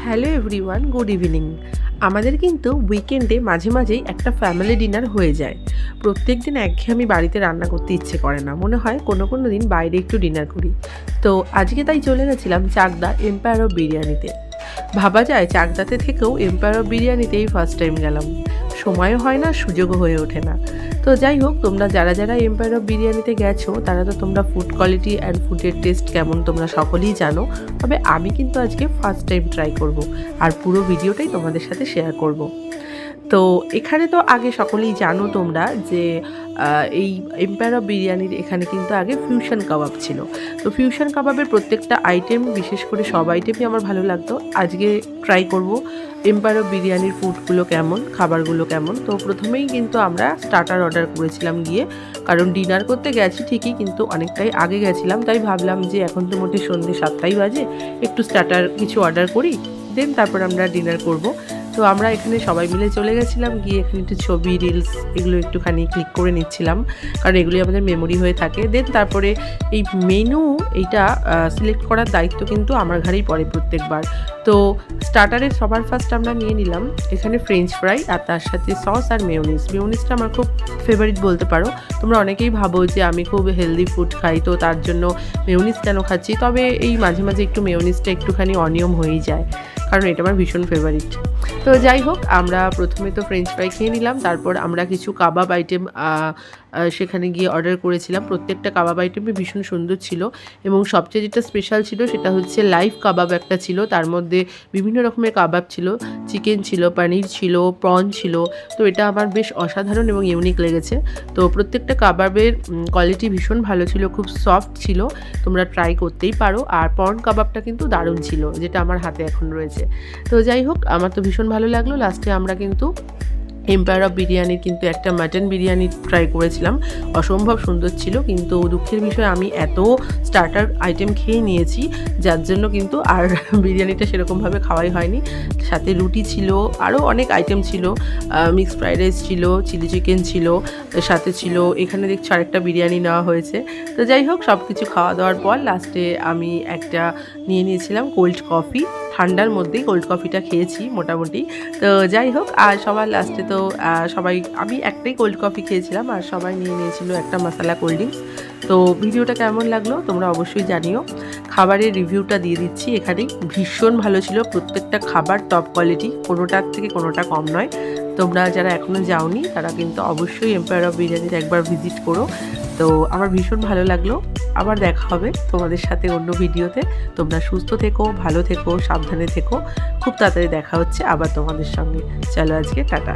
Hello everyone, good evening. আমাদের কিন্তু উইকেন্ডে মাঝে মাঝেই একটা ফ্যামিলি ডিনার হয়ে যায়। প্রত্যেক দিন একঘেয়েমি বাড়িতে রান্না করতে ইচ্ছে করে না, মনে হয় কোনো কোনো দিন বাইরে একটু ডিনার করি। তো আজকে তাই চলে গেছিলাম চাকদা এম্পায়ার অফ বিরিয়ানিতে। ভাবা যায় চাকদাতে থেকেও এম্পায়ার অফ বিরিয়ানিতেই ফার্স্ট টাইম গেলাম। সময়ও হয় না, সুযোগও হয়ে ওঠে না। তো যাই হোক, তোমরা যারা যারা এম্পায়ার অফ বিরিয়ানিতে গেছো তারা তো তোমরা ফুড কোয়ালিটি অ্যান্ড ফুডের টেস্ট কেমন তোমরা সকলেই জানো। তবে আমি কিন্তু আজকে ফার্স্ট টাইম ট্রাই করব, আর পুরো ভিডিওটাই তোমাদের সাথে শেয়ার করব। তো এখানে তো আগে সকলেই জানো তোমরা যে এই এম্পায়ার অফ বিরিয়ানির এখানে কিন্তু আগে ফিউশন কাবাব ছিল। তো ফিউশন কাবাবের প্রত্যেকটা আইটেম, বিশেষ করে সব আইটেমই আমার ভালো লাগতো। আজকে ট্রাই করব এম্পায়ার অফ বিরিয়ানির ফুডগুলো কেমন, খাবারগুলো কেমন। তো প্রথমেই কিন্তু আমরা স্টার্টার অর্ডার করেছিলাম গিয়ে, কারণ ডিনার করতে গেছি ঠিকই, কিন্তু অনেকটাই আগে গেছিলাম। তাই ভাবলাম যে এখন তো মোটে সন্ধ্যে 7টাই বাজে, একটু স্টার্টার কিছু অর্ডার করি, দেন তারপর আমরা ডিনার করব। তো আমরা এখানে সবাই মিলে চলে গেছিলাম, গিয়ে এখানে একটু ছবি, রিলস এগুলো একটুখানি ক্লিক করে নিচ্ছিলাম, কারণ এগুলি আমাদের মেমোরি হয়ে থাকে। দেন তারপরে এই মেনু এইটা সিলেক্ট করার দায়িত্ব কিন্তু আমার ঘাড়েই পড়ে প্রত্যেকবার। তো স্টার্টারের সবার ফার্স্ট আমরা নিয়ে নিলাম এখানে ফ্রেঞ্চ ফ্রাই, আর তার সাথে সস আর মেয়োনিজ। মেয়োনিজটা আমার খুব ফেভারিট বলতে পারো। তোমরা অনেকেই ভাবো যে আমি খুব হেলদি ফুড খাই, তো তার জন্য মেয়োনিজ কেন খাচ্ছি। তবে এই মাঝে মাঝে একটু মেয়োনিজটা একটুখানি অনিয়ম হয়েই যায়, কারণ এটা আমার ভীষণ ফেভারিট। তো যাই হোক, আমরা প্রথমে তো ফ্রেঞ্চ ফ্রাই খেয়ে নিলাম, তারপর আমরা কিছু কাবাব আইটেম সেখানে গিয়ে অর্ডার করেছিলাম। প্রত্যেকটা কাবাব আইটেমই ভীষণ সুন্দর ছিল, এবং সবচেয়ে যেটা স্পেশাল ছিল সেটা হচ্ছে লাইভ কাবাব একটা ছিল। তার মধ্যে বিভিন্ন রকমের কাবাব ছিল, চিকেন ছিল, পনির ছিল, প্রন ছিল। তো এটা আমার বেশ অসাধারণ এবং ইউনিক লেগেছে। তো প্রত্যেকটা কাবাবের কোয়ালিটি ভীষণ ভালো ছিল, খুব সফট ছিল, তোমরা ট্রাই করতেই পারো। আর প্রন কাবাবটা কিন্তু দারুণ ছিল, যেটা আমার হাতে এখন রয়েছে। তো যাই হোক, আমার তো ভীষণ ভালো লাগলো। লাস্টে আমরা কিন্তু এম্পায়ার অফ বিরিয়ানির কিন্তু একটা মাটন বিরিয়ানি ট্রাই করেছিলাম, অসম্ভব সুন্দর ছিল। কিন্তু দুঃখের বিষয়, আমি এত স্টার্টার আইটেম খেয়ে নিয়েছি, যার জন্য কিন্তু আর বিরিয়ানিটা সেরকমভাবে খাওয়াই হয়নি। সাথে রুটি ছিল, আরও অনেক আইটেম ছিল, মিক্সড ফ্রাইড রাইস ছিল, চিলি চিকেন ছিল, সাথে ছিল এখানে দেখছি আরেকটা বিরিয়ানি নেওয়া হয়েছে। তো যাই হোক, সব কিছু খাওয়া দাওয়ার পর লাস্টে আমি একটা নিয়ে নিয়েছিলাম কোল্ড কফি। ঠান্ডার মধ্যেই কোল্ড কফিটা খেয়েছি মোটামুটি। তো যাই হোক, আর সবার লাস্টে তো সবাই, আমি একটাই কোল্ড কফি খেয়েছিলাম, আর সবাই নিয়ে নিয়েছিল একটা মশলা কোল্ড ড্রিঙ্কস। তো ভিডিওটা কেমন লাগলো তোমরা অবশ্যই জানিও। খাবারের রিভিউটা দিয়ে দিচ্ছি এখানেই। ভীষণ ভালো ছিল, প্রত্যেকটা খাবার টপ কোয়ালিটি, কোনোটার থেকে কোনোটা কম নয়। তোমরা যারা এখনও যাওনি তারা কিন্তু অবশ্যই এম্পায়ার অফ বিরিয়ানিতে একবার ভিজিট করো। তো আমার ভীষণ ভালো লাগলো। আবার দেখা হবে তোমাদের সাথে অন্য ভিডিওতে। তোমরা সুস্থ থেকো, ভালো থেকো, সাবধানে থেকো। খুব তাড়াতাড়ি দেখা হচ্ছে আবার তোমাদের সঙ্গে। চলো আজকে টাটা।